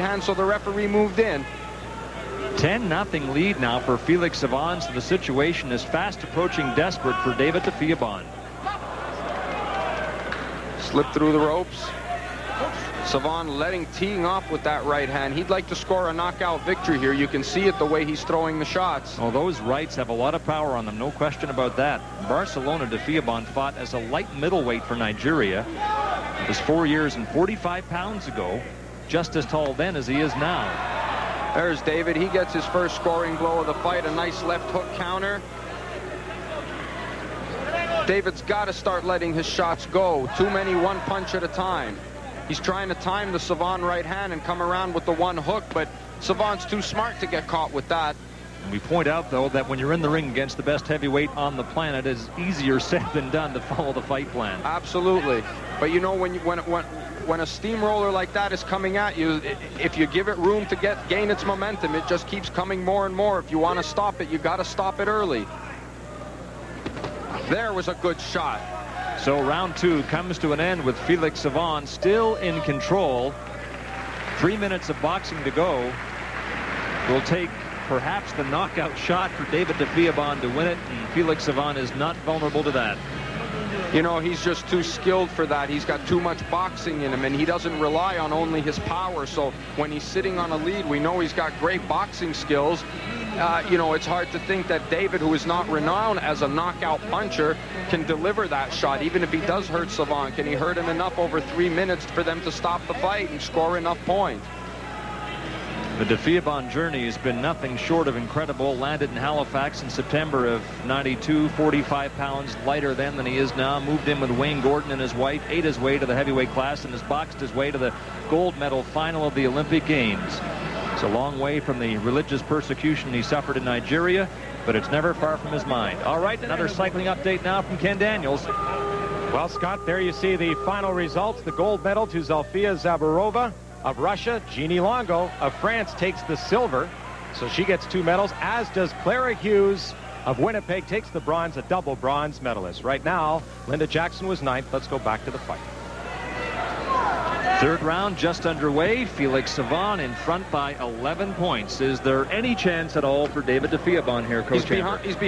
hand, so the referee moved in. 10-0 lead now for Felix Savon, so the situation is fast approaching desperate for David Defiagbon. Slip through the ropes. Savon teeing off with that right hand. He'd like to score a knockout victory here. You can see it the way he's throwing the shots. Oh, those rights have a lot of power on them, no question about that. Barcelona, Defiagbon fought as a light middleweight for Nigeria. It was 4 years and 45 pounds ago, just as tall then as he is now. There's David. He gets his first scoring blow of the fight. A nice left hook counter. David's got to start letting his shots go. Too many one punch at a time. He's trying to time the Savon right hand and come around with the one hook, but Savon's too smart to get caught with that. We point out, though, that when you're in the ring against the best heavyweight on the planet, it's easier said than done to follow the fight plan. Absolutely. But you know, when a steamroller like that is coming at you, if you give it room to gain its momentum, it just keeps coming more and more. If you want to stop it, you got to stop it early. There was a good shot. So round two comes to an end with Felix Savon still in control. 3 minutes of boxing to go. Will take perhaps the knockout shot for David Defiagbon to win it, and Felix Savon is not vulnerable to that. You know, he's just too skilled for that. He's got too much boxing in him, and he doesn't rely on only his power. So when he's sitting on a lead, we know he's got great boxing skills. You know, it's hard to think that David, who is not renowned as a knockout puncher, can deliver that shot. Even if he does hurt Savon, can he hurt him enough over 3 minutes for them to stop the fight and score enough points? The Defiagbon journey has been nothing short of incredible. Landed in Halifax in September of '92, 45 pounds lighter then than he is now. Moved in with Wayne Gordon and his wife, ate his way to the heavyweight class, and has boxed his way to the gold medal final of the Olympic Games. It's a long way from the religious persecution he suffered in Nigeria, but it's never far from his mind. All right, another cycling update now from Ken Daniels. Well, Scott, there you see the final results. The gold medal to Zofia Zabarova of Russia. Jeannie Longo of France takes the silver, so she gets 2 medals, as does Clara Hughes of Winnipeg, takes the bronze, a double bronze medalist. Right now, Linda Jackson was 9th. Let's go back to the fight. Third round just underway. Felix Savon in front by 11 points. Is there any chance at all for David Defiagbon here, Coach? He's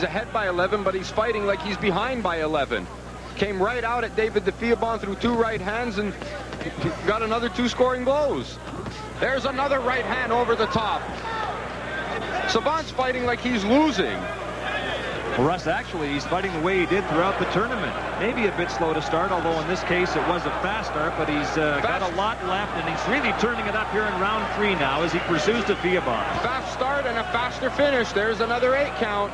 ahead by 11, but he's fighting like he's behind by 11. Came right out at David Defiagbon through 2 right hands and got another 2 scoring blows. There's another right hand over the top. Savon's fighting like he's losing. Well, Russ, actually, he's fighting the way he did throughout the tournament. Maybe a bit slow to start, although in this case it was a fast start, but he's got a lot left, and he's really turning it up here in round 3 now as he pursues Defiagbon. Fast start and a faster finish. There's another 8 count.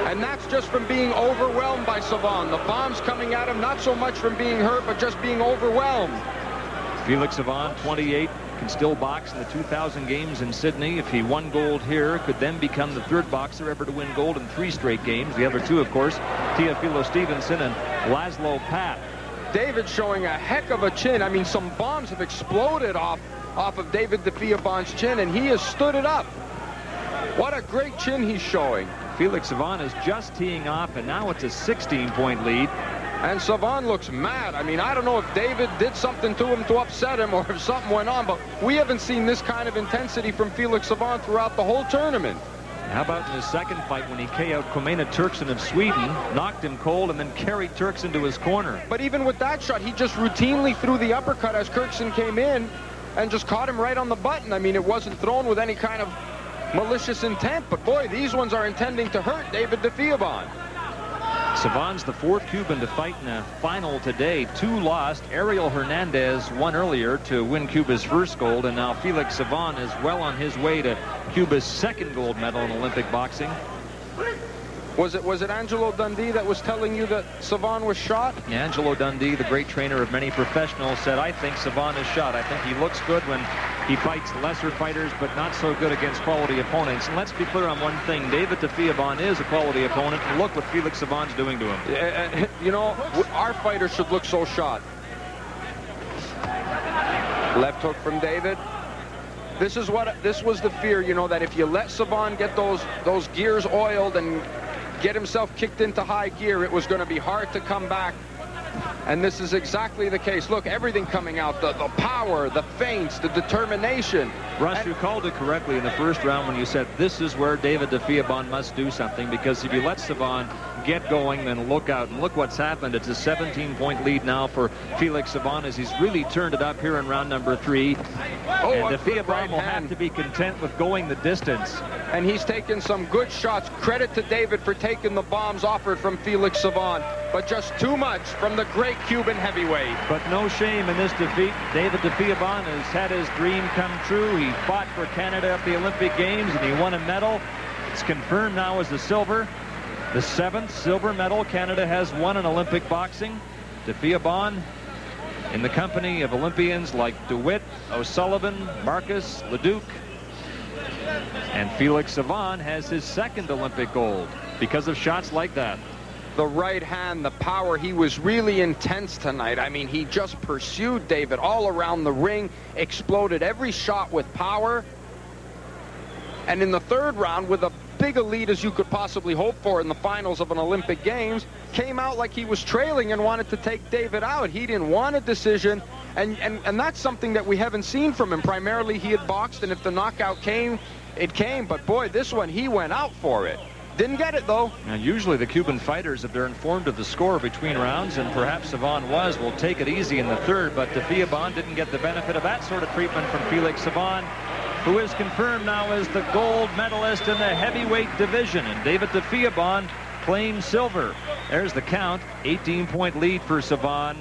And that's just from being overwhelmed by Savon. The bombs coming at him, not so much from being hurt, but just being overwhelmed. Felix Savon, 28, can still box in the 2000 games in Sydney. If he won gold here, could then become the 3rd boxer ever to win gold in 3 straight games. The other 2, of course, Teofilo Stevenson and Laszlo Pat. David showing a heck of a chin. I mean, some bombs have exploded off of David Defiagbon's chin, and he has stood it up. What a great chin he's showing. Felix Savon is just teeing off, and now it's a 16-point lead. And Savon looks mad. I mean, I don't know if David did something to him to upset him or if something went on, but we haven't seen this kind of intensity from Felix Savon throughout the whole tournament. How about in his second fight when he KO'd Komena Turkson of Sweden, knocked him cold, and then carried Turks into his corner? But even with that shot, he just routinely threw the uppercut as Turkson came in and just caught him right on the button. I mean, it wasn't thrown with any kind of malicious intent, but boy, these ones are intending to hurt David Defiagbon. Savon's the 4th Cuban to fight in a final today. 2 lost. Ariel Hernandez won earlier to win Cuba's 1st gold, and now Felix Savon is well on his way to Cuba's 2nd gold medal in Olympic boxing. Was it Angelo Dundee that was telling you that Savon was shot? Yeah, Angelo Dundee, the great trainer of many professionals, said, I think Savon is shot. I think he looks good when he fights lesser fighters, but not so good against quality opponents. And let's be clear on one thing. David Defiagbon is a quality opponent, and look what Felix Savon's doing to him. You know, our fighters should look so shot. Left hook from David. This was the fear, you know, that if you let Savon get those gears oiled and get himself kicked into high gear, it was going to be hard to come back And this is exactly the case. Look, everything coming out, the power, the feints, the determination. Russ, you called it correctly in the first round when you said this is where David Defiagbon must do something, because if you let Savon get going, then look out. And look what's happened. It's a 17-point lead now for Felix Savon as he's really turned it up here in round number 3. And Defiagbon will have to be content with going the distance. And he's taken some good shots. Credit to David for taking the bombs offered from Felix Savon, but just too much from the great Cuban heavyweight. But no shame in this defeat. David Defiagbon has had his dream come true. He fought for Canada at the Olympic Games and he won a medal. It's confirmed now as the 7th silver medal Canada has won in Olympic boxing. Defiagbon in the company of Olympians like DeWitt, O'Sullivan, Marcus, Leduc, and Felix Savon has his 2nd Olympic gold because of shots like that. The right hand, the power, he was really intense tonight. I mean, he just pursued David all around the ring, exploded every shot with power. And in the 3rd round, with a big a lead as you could possibly hope for in the finals of an Olympic Games, came out like he was trailing and wanted to take David out. He didn't want a decision, and that's something that we haven't seen from him. Primarily, he had boxed, and if the knockout came, it came. But boy, this one, he went out for it. Didn't get it, though. And usually the Cuban fighters, if they're informed of the score between rounds, and perhaps Savon will take it easy in the 3rd, but Defiagbon didn't get the benefit of that sort of treatment from Felix Savon, who is confirmed now as the gold medalist in the heavyweight division. And David Defiagbon claims silver. There's the count. 18-point lead for Savon.